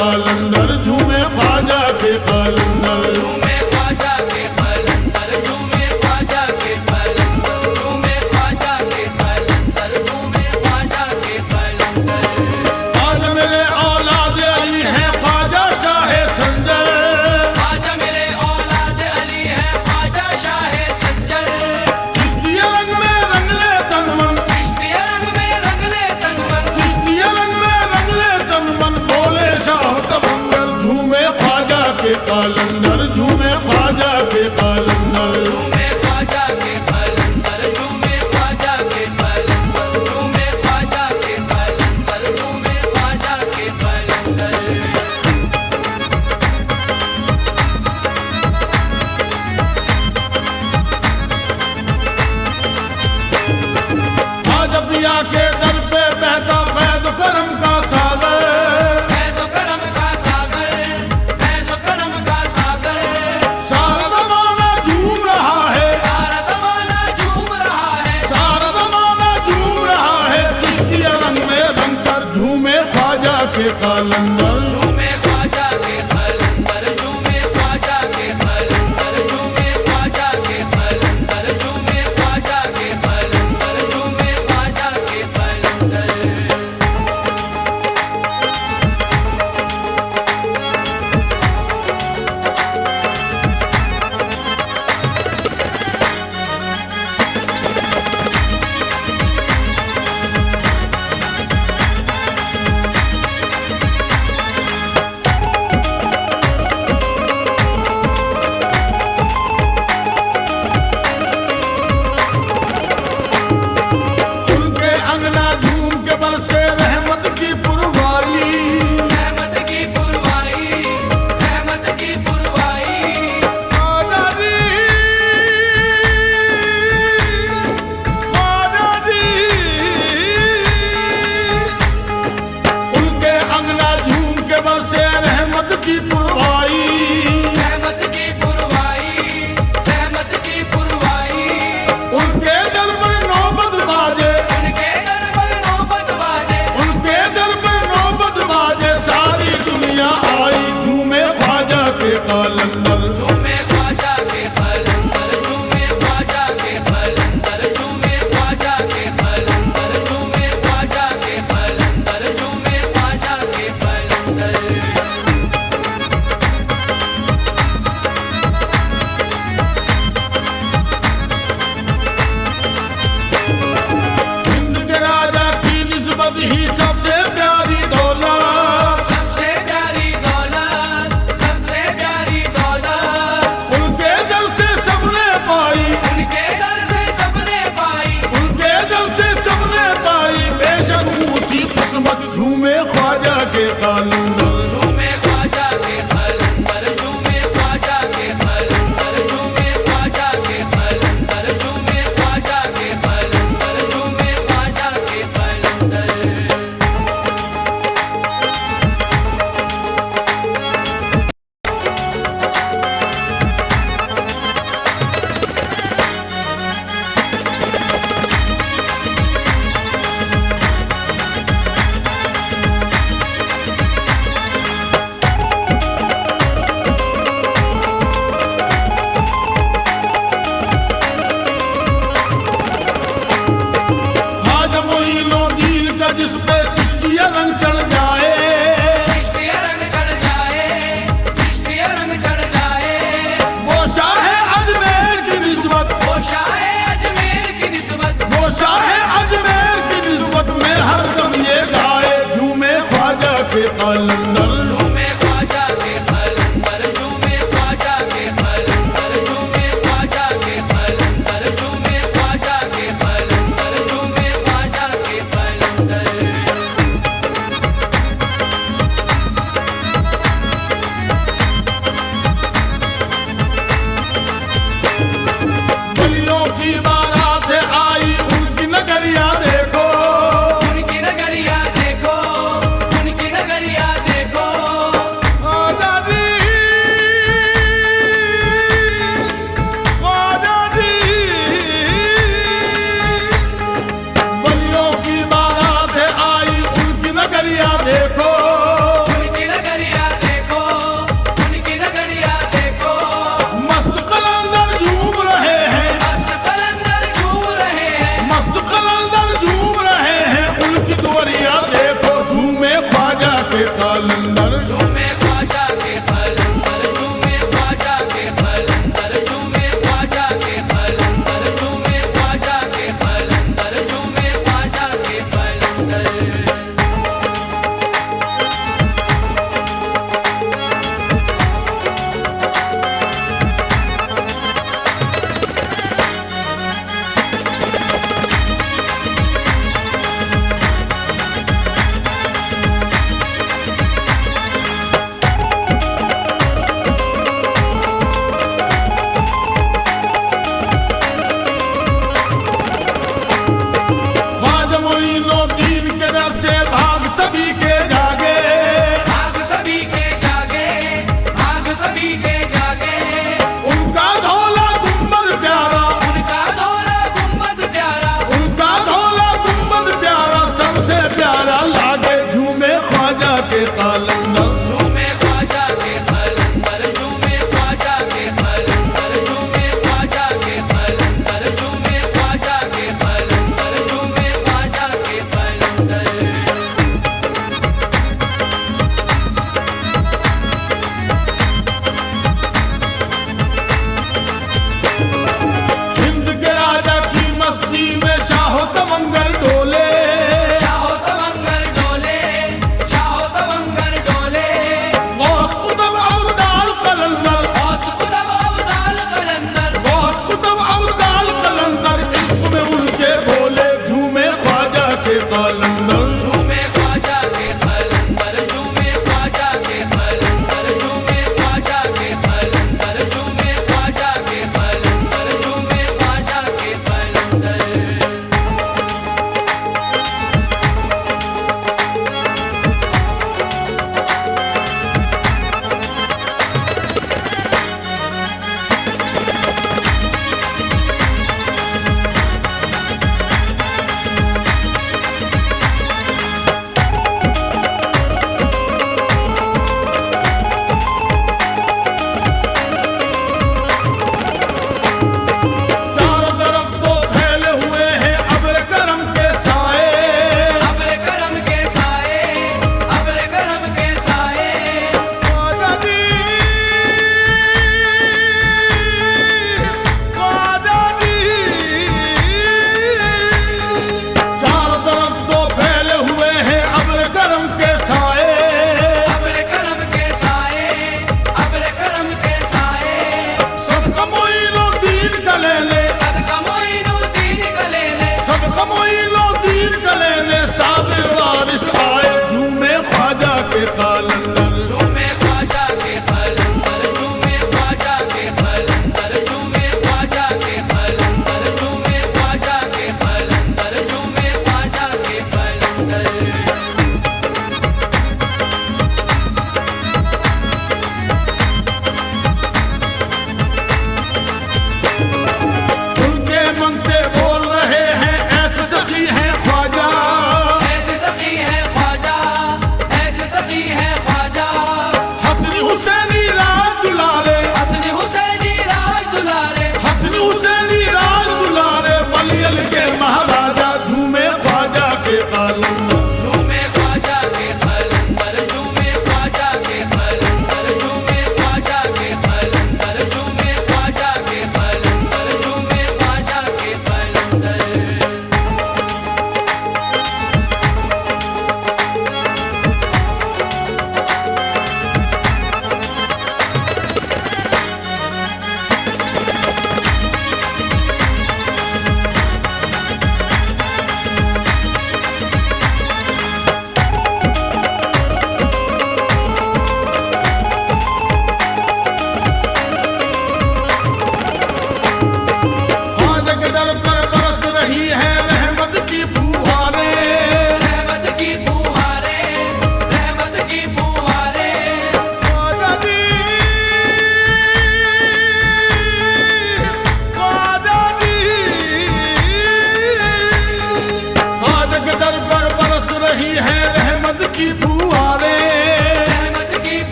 कलंदर झूमे ख्वाजा के कलंदर झूमे ख्वाजा के कलंदर झूमे ख्वाजा के कलंदर झूमे ख्वाजा के कलंदर झूमे ख्वाजा के कलंदर। आज मेरे औलाद अली है ख्वाजा शाहे संजर, ख्वाजा मेरे औलाद अली है ख्वाजा शाहे संजर। चिश्तिया रंग में रंग ले तन मन, चिश्तिया रंग में रंग ले तन मन, चिश्तिया रंग में रंग ले तन मन, बोले शाह तमंगल झूमे ख्वाजा के कलंदर झूमे ख्वाजा के कलंदर झूमे ख्वाजा के कलंदर झूमे ख्वाजा के कलंदर झूमे ख्वाजा के कलंदर झूमे ख्वाजा के कलंदर। आज पिया के दर पे बहता फैज़ करम का सागर, फैज़ करम का सागर, फैज़ करम का सागर। सारा ज़माना झूम रहा है, सारा ज़माना झूम रहा है, सारा ज़माना झूम रहा है, चिश्तिया रंग में रंग कर झूमे ख्वाजा के कलंदर झूमे ख्वाजा के कलंदर झूमे ख्वाजा के कलंदर झूमे ख्वाजा के कलंदर झूमे ख्वाजा के कलंदर झूमे ख्वाजा के कलंदर। उनके अंगना झूम के बरसे रहमत की पुरवाई, रहमत की पुरवाई, रहमत की पुरवाई। आजादी आजादी उनके अंगना झूम के बरसे रहमत की पुरवाई, रहमत की पुरवाई, रहमत की पुरवाई। उनके दर में नौबत बाजे, उनके दर पर नौबत बाजे, उनके दर में नौबत बाजे, सारी दुनिया आई झूमे ख्वाजा के कलंदर